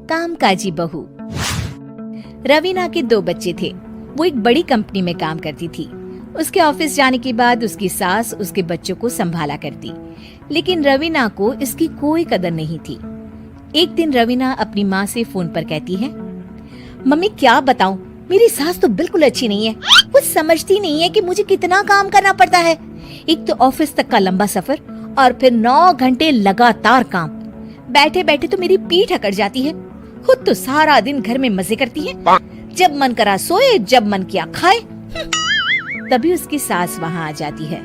कामकाजी बहू। रवीना के 2 बच्चे थे। वो एक बड़ी कंपनी में काम करती थी। उसके ऑफिस जाने के बाद उसकी सास उसके बच्चों को संभाला करती, लेकिन रवीना को इसकी कोई कदर नहीं थी। एक दिन रवीना अपनी माँ से फोन पर कहती है, मम्मी क्या बताऊं, मेरी सास तो बिल्कुल अच्छी नहीं है। वो समझती नहीं है कि मुझे कितना काम करना पड़ता है। एक तो ऑफिस तक का लंबा सफर और फिर 9 घंटे लगातार काम। बैठे बैठे तो मेरी पीठ अकड़ जाती है। खुद तो सारा दिन घर में मजे करती है, जब मन करा सोए, जब मन किया खाए। तभी उसकी सास वहाँ आ जाती है।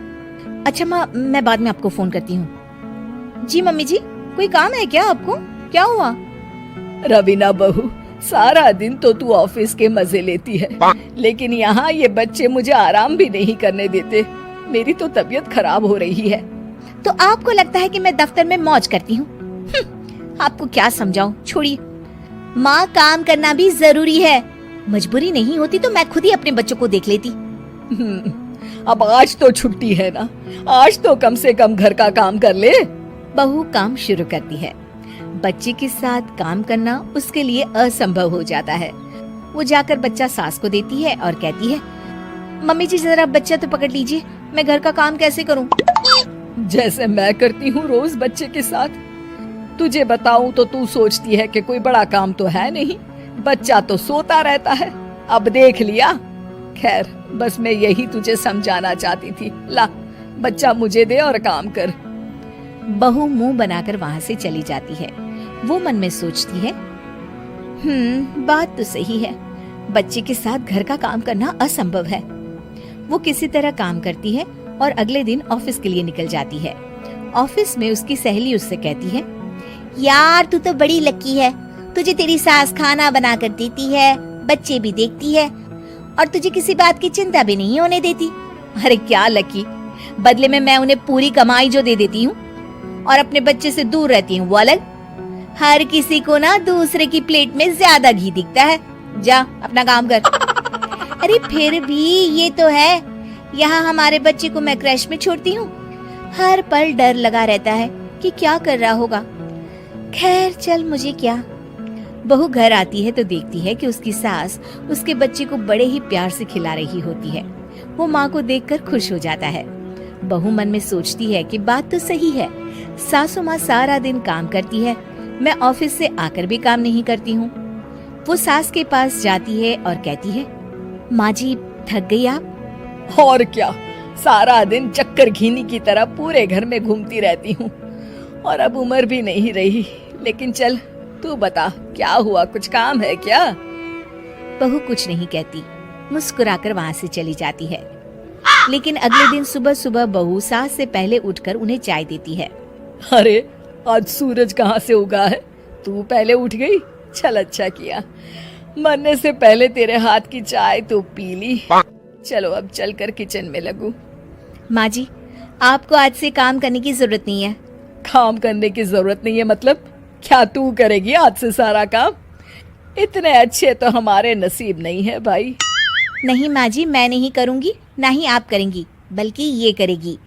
अच्छा माँ, मैं बाद में आपको फोन करती हूँ। जी मम्मी जी, कोई काम है क्या आपको? क्या हुआ? रवीना बहू, सारा दिन तो तू ऑफिस के मजे लेती है, लेकिन यहाँ ये बच्चे मुझे आराम भी नहीं करने देते। मेरी तो तबीयत खराब हो रही है। तो आपको लगता है कि मैं दफ्तर में मौज करती हूँ? आपको क्या समझाऊं, छोड़िए। माँ, काम करना भी जरूरी है। मजबूरी नहीं होती तो मैं खुद ही अपने बच्चों को देख लेती। अब आज तो छुट्टी है ना, आज तो कम से कम घर का काम कर ले। बहू काम शुरू करती है। बच्चे के साथ काम करना उसके लिए असंभव हो जाता है। वो जाकर बच्चा सास को देती है और कहती है, मम्मी जी जरा बच्चा तो पकड़ लीजिए, मैं घर का काम कैसे करूं? जैसे मैं करती हूँ रोज बच्चे के साथ। तुझे बताऊं तो तू सोचती है कि कोई बड़ा काम तो है नहीं, बच्चा तो सोता रहता है। अब देख लिया। खैर, बस मैं यही तुझे समझाना चाहती थी। ला, बच्चा मुझे दे और काम कर। बहू मुंह बनाकर वहाँ से चली जाती है। वो मन में सोचती है, बात तो सही है, बच्चे के साथ घर का काम करना असंभव है। वो किसी तरह काम करती है और अगले दिन ऑफिस के लिए निकल जाती है। ऑफिस में उसकी सहेली उससे कहती है, यार तू तो बड़ी लकी है, तुझे तेरी सास खाना बना कर देती है, बच्चे भी देखती है और तुझे किसी बात की चिंता भी नहीं होने देती। अरे क्या लकी, बदले में मैं उन्हें पूरी कमाई जो दे देती हूँ और अपने बच्चे से दूर रहती हूँ वो अलग। हर किसी को ना दूसरे की प्लेट में ज्यादा घी दिखता है। जा अपना काम कर। अरे फिर भी ये तो है, यहाँ हमारे बच्चे को मैं क्रैश में छोड़ती हूँ, हर पल डर लगा रहता है कि क्या कर रहा होगा। खैर चल, मुझे क्या। बहू घर आती है तो देखती है कि उसकी सास उसके बच्चे को बड़े ही प्यार से खिला रही होती है। वो माँ को देखकर खुश हो जाता है। बहू मन में सोचती है कि बात तो सही है, सासू माँ सारा दिन काम करती है, मैं ऑफिस से आकर भी काम नहीं करती हूँ। वो सास के पास जाती है और कहती है, माँ जी थक गई आप? और क्या, सारा दिन चक्कर घीनी की तरह पूरे घर में घूमती रहती हूँ और अब उम्र भी नहीं रही। लेकिन चल तू बता, क्या हुआ, कुछ काम है क्या? बहू कुछ नहीं कहती, मुस्कुराकर वहाँ से चली जाती है। लेकिन अगले दिन सुबह सुबह बहू सास से पहले उठकर उन्हें चाय देती है। अरे आज सूरज कहाँ से उगा है, तू पहले उठ गई? चल अच्छा किया, मरने से पहले तेरे हाथ की चाय तो पी ली। चलो अब चलकर किचन में लगूं। माँ जी, आपको आज से काम करने की जरूरत नहीं है। काम करने की जरूरत नहीं है मतलब? क्या तू करेगी आज से सारा काम? इतने अच्छे तो हमारे नसीब नहीं है भाई। नहीं माँ जी, मैं नहीं करूँगी, ना ही आप करेंगी, बल्कि ये करेगी।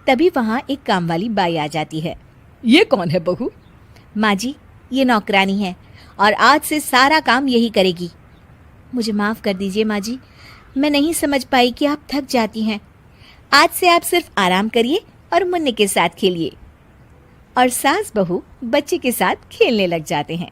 तभी वहाँ एक काम वाली बाई आ जाती है। ये कौन है बहू? माँ जी, ये नौकरानी है और आज से सारा काम यही करेगी। मुझे माफ़ कर दीजिए माँ जी, मैं नहीं समझ पाई कि आप थक जाती हैं। आज से आप सिर्फ आराम करिए और मुन्ने के साथ खेलिए। और सास बहू बच्चे के साथ खेलने लग जाते हैं।